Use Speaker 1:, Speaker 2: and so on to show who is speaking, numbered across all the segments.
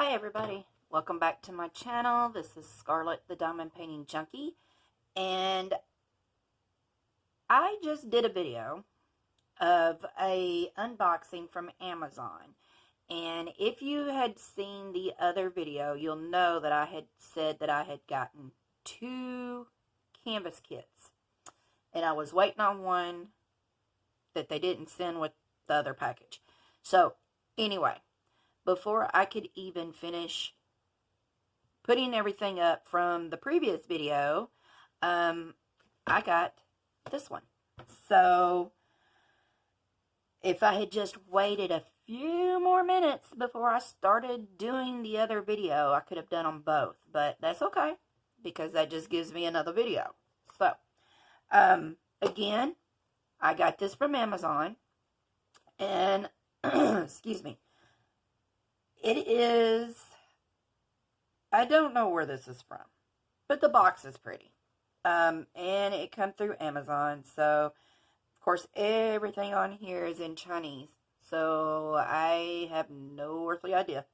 Speaker 1: Hi everybody, welcome back to my channel. This is Scarlet the Diamond Painting Junkie, and I just did a video of a unboxing from Amazon. And if you had seen the other video, you'll know that I had said that I had gotten 2 canvas kits, and I was waiting on one that they didn't send with the other package. So anyway, before I could even finish putting everything up from the previous video, I got this one. So if I had just waited a few more minutes before I started doing the other video, I could have done them both, but that's okay because that just gives me another video. So again, I got this from Amazon, and excuse me, it is, I don't know where this is from, but the box is pretty. And it come through Amazon, so of course everything on here is in Chinese, so I have no earthly idea.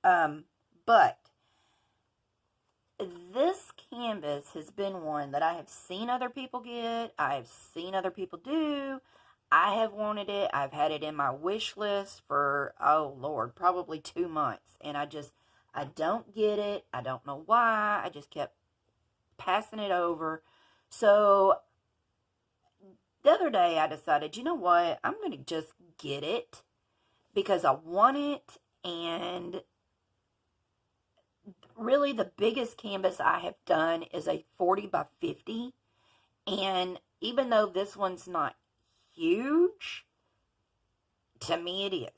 Speaker 1: But this canvas has been one that I have seen other people get, I have seen other people do. I have wanted it. I've had it in my wish list for, oh Lord, probably 2 months. And I don't get it. I don't know why. I just kept passing it over. So the other day I decided, you know what? I'm going to just get it because I want it. And really the biggest canvas I have done is a 40 by 50. And even though this one's not huge, to me it is.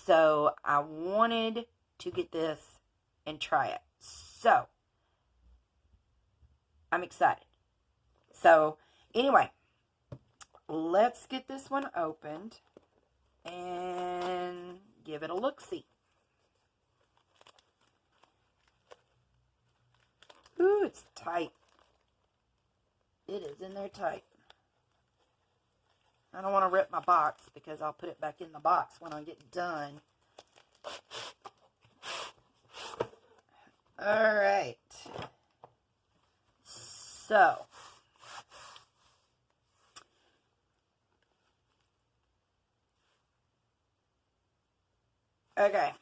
Speaker 1: So I wanted to get this and try it. So I'm excited. So anyway, let's get this one opened and give it a look-see. Ooh, it's tight. It is in there tight. I don't want to rip my box because I'll put it back in the box when I get done. Alright. So. Okay.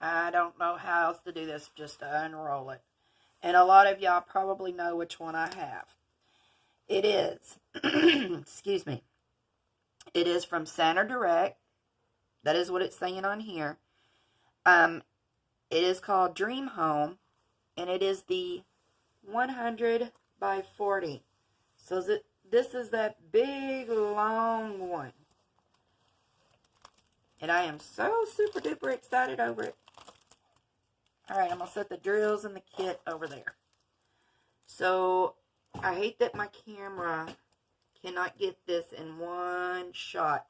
Speaker 1: I don't know how else to do this, just to unroll it. And a lot of y'all probably know which one I have. It is, excuse me. It is from Center Direct. That is what it's saying on here. It is called Dream Home, and it is the 100 by 40. So this is that big, long one. And I am so super duper excited over it. Alright, I'm going to set the drills and the kit over there. So, I hate that my camera cannot get this in one shot.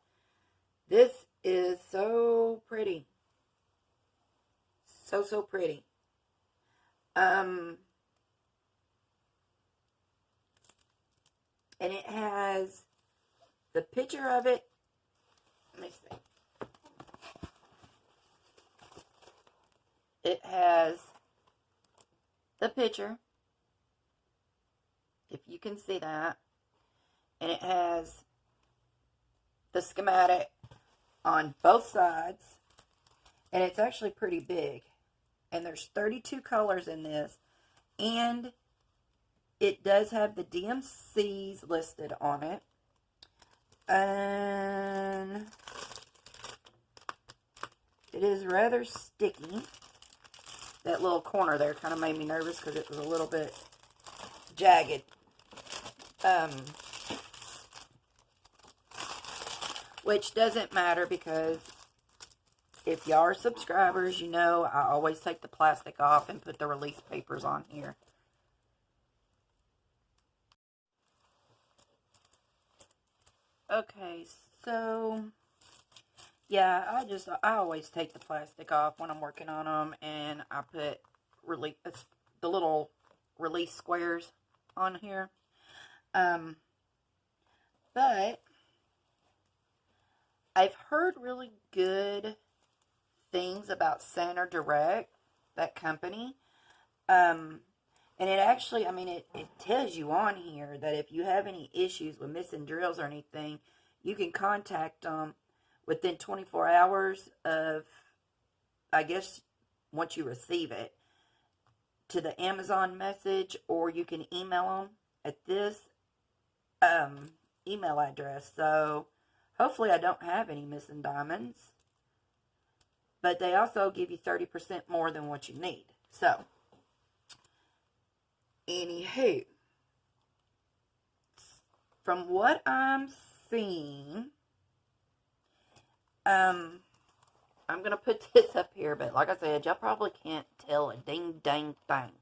Speaker 1: This is so pretty. So pretty. And it has the picture of it. Let me see. It has the picture, if you can see that. And it has the schematic on both sides. And it's actually pretty big. And there's 32 colors in this. And it does have the DMCs listed on it. And it is rather sticky. That little corner there kind of made me nervous because it was a little bit jagged. Which doesn't matter because if y'all are subscribers, you know I always take the plastic off and put the release papers on here. Okay, so yeah, I always take the plastic off when I'm working on them, and I put the little release squares on here. But I've heard really good things about Center Direct, that company. Um, and it actually, I mean, it tells you on here that if you have any issues with missing drills or anything, you can contact them within 24 hours of, I guess, once you receive it, to the Amazon message, or you can email them at this email address. So hopefully I don't have any missing diamonds. But they also give you 30% more than what you need. So, anywho, from what I'm seeing, I'm going to put this up here, but like I said, y'all probably can't tell a ding dang thing.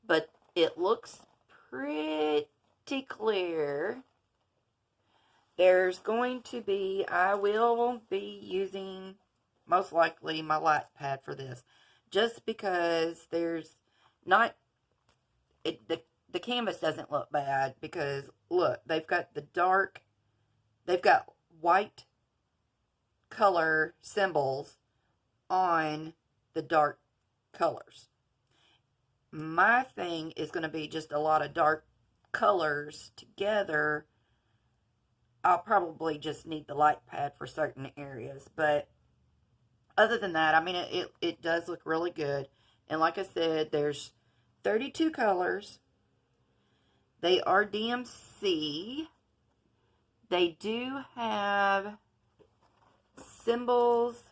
Speaker 1: But it looks pretty clear. There's going to be, I will be using, most likely, my light pad for this. Just because there's not, the canvas doesn't look bad. Because, look, they've got white color symbols on the dark colors. My thing is going to be just a lot of dark colors together. I'll probably just need the light pad for certain areas. But other than that, I mean, it does look really good. And like I said, there's 32 colors. They are DMC. They do have symbols,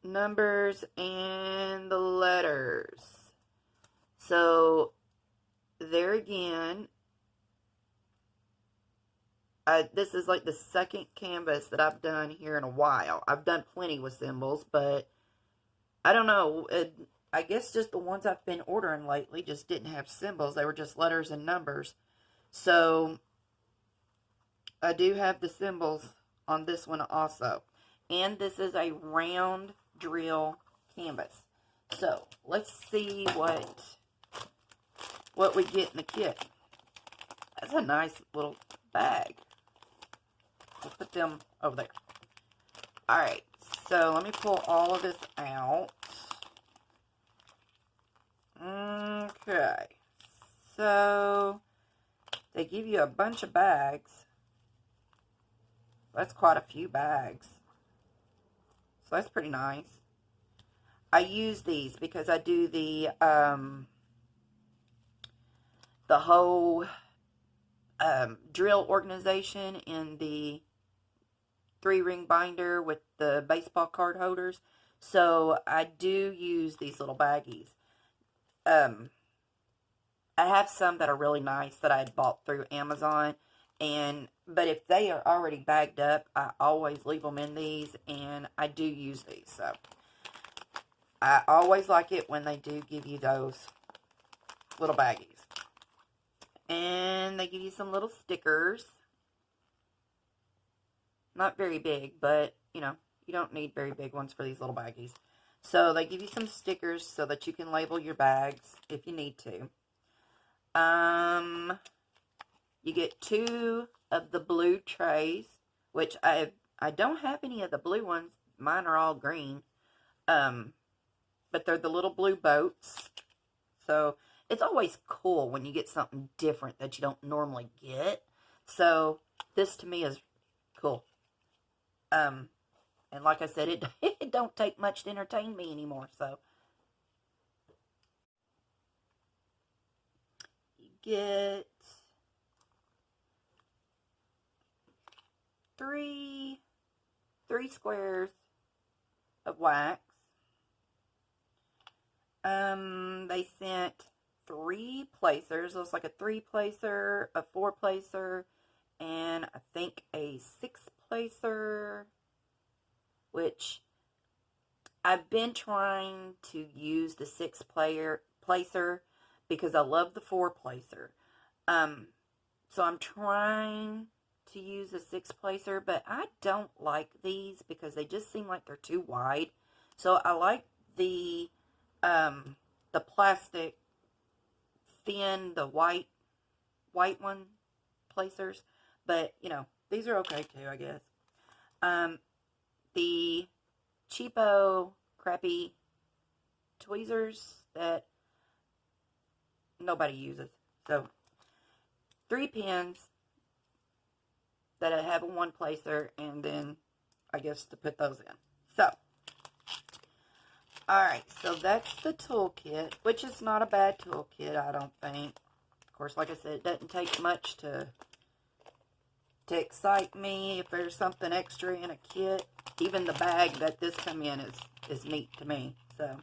Speaker 1: numbers, and the letters. So, there again, this is like the second canvas that I've done here in a while. I've done plenty with symbols, but I don't know. I guess just the ones I've been ordering lately just didn't have symbols. They were just letters and numbers. So, I do have the symbols on this one also. And this is a round drill canvas. So, let's see what we get in the kit. That's a nice little bag. We'll put them over there. Alright, so let me pull all of this out. Okay. So, they give you a bunch of bags. That's quite a few bags. So that's pretty nice. I use these because I do the whole drill organization in the 3-ring binder with the baseball card holders. So I do use these little baggies. I have some that are really nice that I bought through Amazon. But if they are already bagged up, I always leave them in these, and I do use these. So I always like it when they do give you those little baggies. And they give you some little stickers. Not very big, but, you know, you don't need very big ones for these little baggies. So they give you some stickers so that you can label your bags if you need to. You get 2 of the blue trays, which I don't have any of the blue ones. Mine are all green. But they're the little blue boats. So it's always cool when you get something different that you don't normally get. So this to me is cool. And like I said, it don't take much to entertain me anymore. So you get 3 squares of wax. They sent 3 placers. It was like a 3-placer, a 4-placer, and I think a 6-placer, which I've been trying to use the 6-placer because I love the 4-placer. So I'm trying to use a 6-placer, but I don't like these because they just seem like they're too wide. So I like the plastic thin, the white one placers, but you know, these are okay too, I guess. the cheapo, crappy tweezers that nobody uses. So 3 pins that I have a one placer, and then I guess to put those in. So, alright, so that's the toolkit, which is not a bad toolkit, I don't think. Of course, like I said, it doesn't take much to excite me. If there's something extra in a kit, even the bag that this come in is neat to me. So,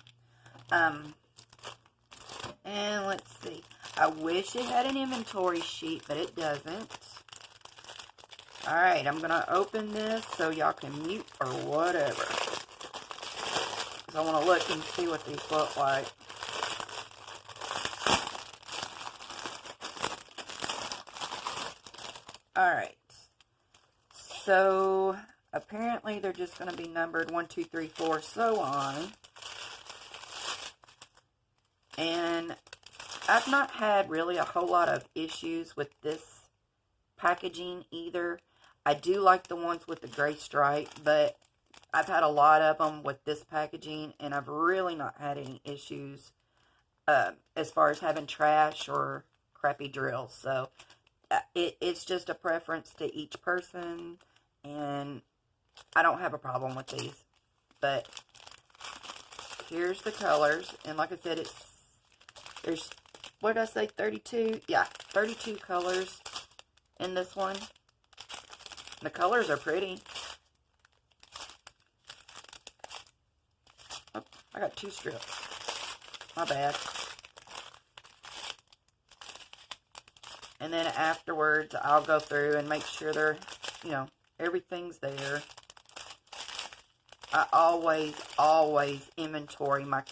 Speaker 1: and let's see. I wish it had an inventory sheet, but it doesn't. Alright, I'm going to open this so y'all can mute or whatever. Because I want to look and see what these look like. Alright. So, apparently they're just going to be numbered 1, 2, 3, 4, so on. And I've not had really a whole lot of issues with this packaging either. I do like the ones with the gray stripe, but I've had a lot of them with this packaging, and I've really not had any issues as far as having trash or crappy drills. So it's just a preference to each person, and I don't have a problem with these. But here's the colors, and like I said, there's, what did I say, 32? Yeah, 32 colors in this one. The colors are pretty. Oh, I got 2 strips. My bad. And then afterwards, I'll go through and make sure they're, you know, everything's there. I always inventory my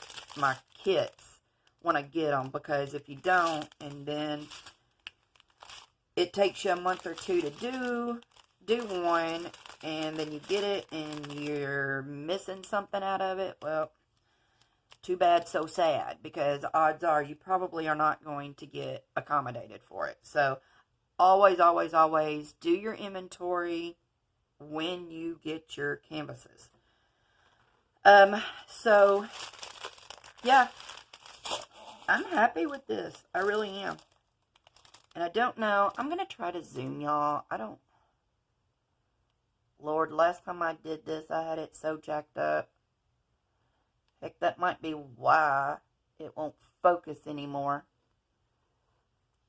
Speaker 1: kits when I get them, because if you don't, and then it takes you a month or two to do one, and then you get it and you're missing something out of it, well, too bad, so sad, because odds are you probably are not going to get accommodated for it. So always do your inventory when you get your canvases. So yeah, I'm happy with this. I really am. And I don't know, I'm going to try to zoom y'all. Lord, last time I did this, I had it so jacked up. Heck, that might be why it won't focus anymore.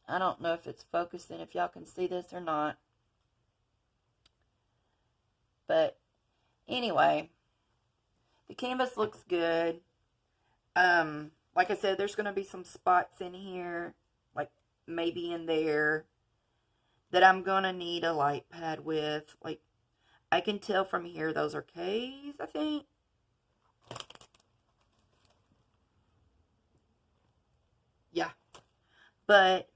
Speaker 1: I don't know if it's focusing, if y'all can see this or not. But anyway, the canvas looks good. Like I said, there's going to be some spots in here, like maybe in there, that I'm going to need a light pad with. Like, I can tell from here those are K's, I think. Yeah. But,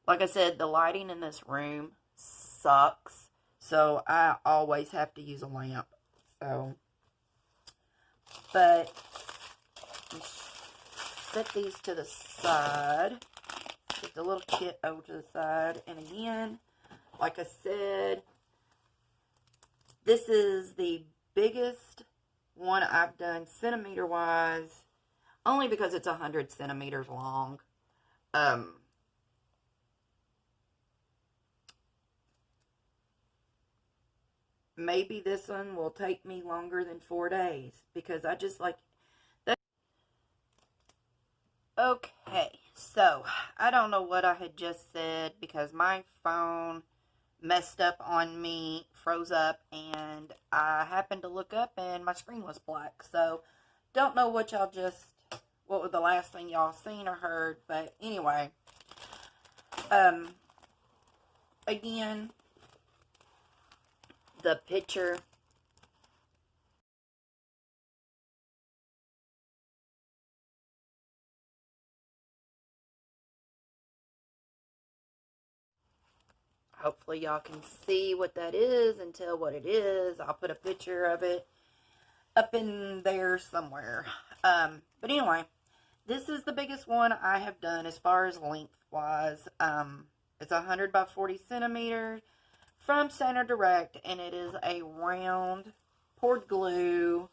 Speaker 1: like I said, the lighting in this room sucks. So, I always have to use a lamp. So, but, set these to the side. Get the little kit over to the side. And again, like I said, this is the biggest one I've done centimeter-wise, only because it's 100 centimeters long. Maybe this one will take me longer than 4 days, because I just like that. Okay, so I don't know what I had just said, because my phone messed up on me, froze up, and I happened to look up and my screen was black. So don't know what was the last thing y'all seen or heard, but anyway, again, the picture, hopefully y'all can see what that is and tell what it is. I'll put a picture of it up in there somewhere. But anyway, this is the biggest one I have done as far as length wise. It's 100 by 40 centimeters from Center Direct, and it is a round poured glue,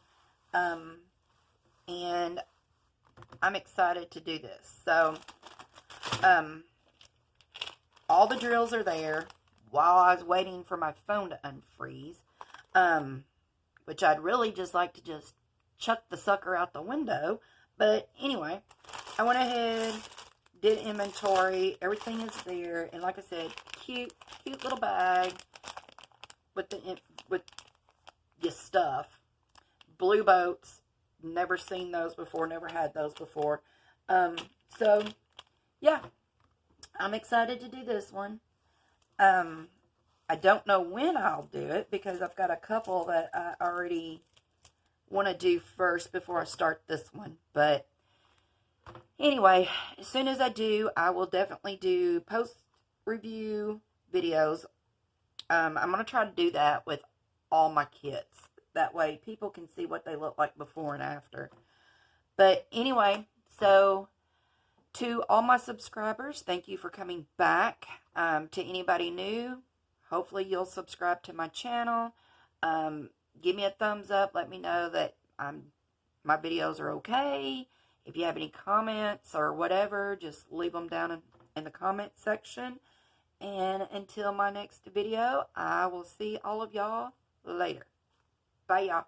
Speaker 1: and I'm excited to do this. So, all the drills are there while I was waiting for my phone to unfreeze, which I'd really just like to just chuck the sucker out the window. But anyway, I went ahead, did inventory, everything is there, and like I said, cute little bag with your stuff. Blue boats, never seen those before, never had those before. So yeah, I'm excited to do this one. I don't know when I'll do it because I've got a couple that I already want to do first before I start this one. But anyway, as soon as I do, I will definitely do post-review videos. I'm going to try to do that with all my kits. That way people can see what they look like before and after. But anyway, so to all my subscribers, thank you for coming back. To anybody new, hopefully you'll subscribe to my channel. Give me a thumbs up. Let me know that my videos are okay. If you have any comments or whatever, just leave them down in the comment section. And until my next video, I will see all of y'all later. Bye, y'all.